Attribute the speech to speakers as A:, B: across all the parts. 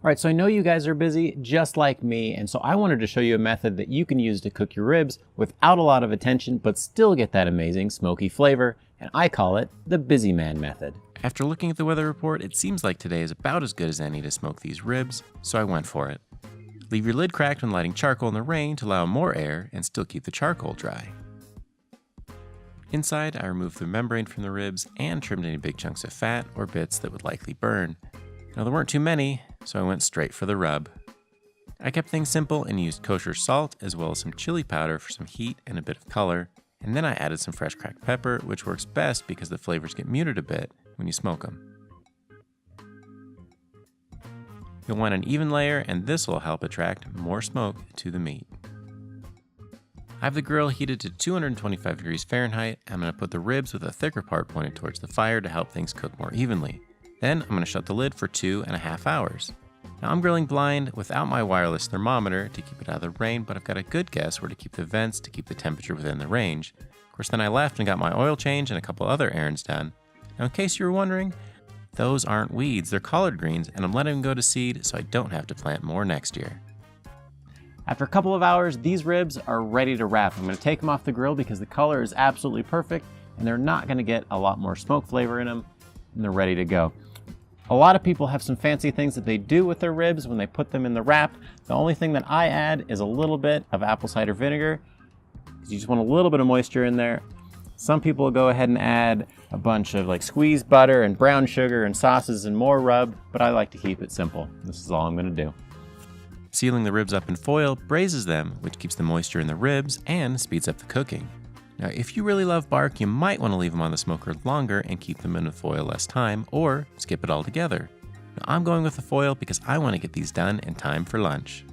A: All right, so I know you guys are busy just like me, and so I wanted to show you a method that you can use to cook your ribs without a lot of attention, but still get that amazing smoky flavor, and I call it the busy man method.
B: After looking at the weather report, it seems like today is about as good as any to smoke these ribs, so I went for it. Leave your lid cracked when lighting charcoal in the range to allow more air and still keep the charcoal dry. Inside, I removed the membrane from the ribs and trimmed any big chunks of fat or bits that would likely burn. Now there weren't too many, so I went straight for the rub. I kept things simple and used kosher salt as well as some chili powder for some heat and a bit of color, and then I added some fresh cracked pepper, which works best because the flavors get muted a bit when you smoke them. You'll want an even layer, and this will help attract more smoke to the meat. I have the grill heated to 225 degrees Fahrenheit. I'm going to put the ribs with a thicker part pointed towards the fire to help things cook more evenly. Then I'm going to shut the lid for 2.5 hours. Now I'm grilling blind without my wireless thermometer to keep it out of the rain, but I've got a good guess where to keep the vents to keep the temperature within the range. Of course, then I left and got my oil change and a couple other errands done. Now in case you were wondering, those aren't weeds, they're collard greens, and I'm letting them go to seed so I don't have to plant more next year.
A: After a couple of hours, these ribs are ready to wrap. I'm going to take them off the grill because the color is absolutely perfect and they're not going to get a lot more smoke flavor in them, and they're ready to go. A lot of people have some fancy things that they do with their ribs when they put them in the wrap. The only thing that I add is a little bit of apple cider vinegar. You just want a little bit of moisture in there. Some people will go ahead and add a bunch of squeezed butter and brown sugar and sauces and more rub, but I like to keep it simple. This is all I'm going to do.
B: Sealing the ribs up in foil braises them, which keeps the moisture in the ribs and speeds up the cooking. Now, if you really love bark, you might want to leave them on the smoker longer and keep them in the foil less time, or skip it altogether. Now, I'm going with the foil because I want to get these done in time for lunch.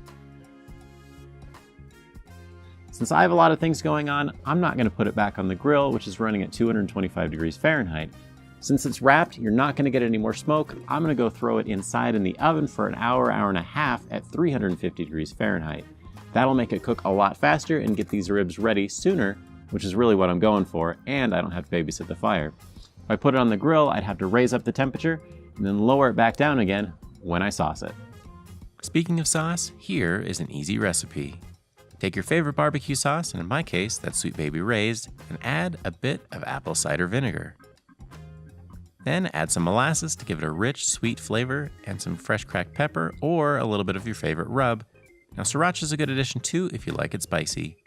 A: Since I have a lot of things going on, I'm not going to put it back on the grill, which is running at 225 degrees Fahrenheit. Since it's wrapped, you're not going to get any more smoke. I'm going to go throw it inside in the oven for an hour, hour and a half at 350 degrees Fahrenheit. That'll make it cook a lot faster and get these ribs ready sooner, which is really what I'm going for, and I don't have to babysit the fire. If I put it on the grill, I'd have to raise up the temperature and then lower it back down again when I sauce it.
B: Speaking of sauce, here is an easy recipe. Take your favorite barbecue sauce, and in my case, that's Sweet Baby Ray's, and add a bit of apple cider vinegar. Then add some molasses to give it a rich, sweet flavor, and some fresh cracked pepper or a little bit of your favorite rub. Now, Sriracha is a good addition too if you like it spicy.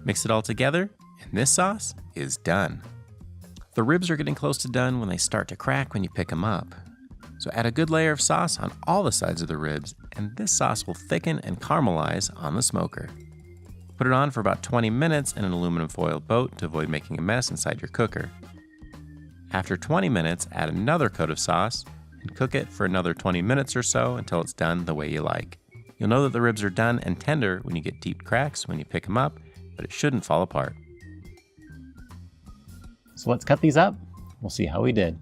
B: Mix it all together, and this sauce is done. The ribs are getting close to done when they start to crack when you pick them up. So add a good layer of sauce on all the sides of the ribs, and this sauce will thicken and caramelize on the smoker. Put it on for about 20 minutes in an aluminum foil boat to avoid making a mess inside your cooker. After 20 minutes, add another coat of sauce and cook it for another 20 minutes or so until it's done the way you like. You'll know that the ribs are done and tender when you get deep cracks when you pick them up, but it shouldn't fall apart.
A: So let's cut these up. We'll see how we did.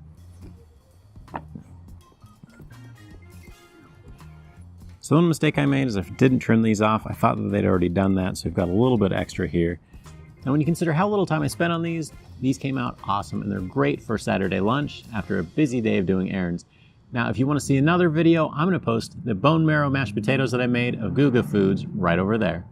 A: So the one mistake I made is I didn't trim these off. I thought that they'd already done that, so we've got a little bit extra here. Now when you consider how little time I spent on these came out awesome, and they're great for Saturday lunch after a busy day of doing errands. Now if you want to see another video, I'm going to post the bone marrow mashed potatoes that I made of Guga Foods right over there.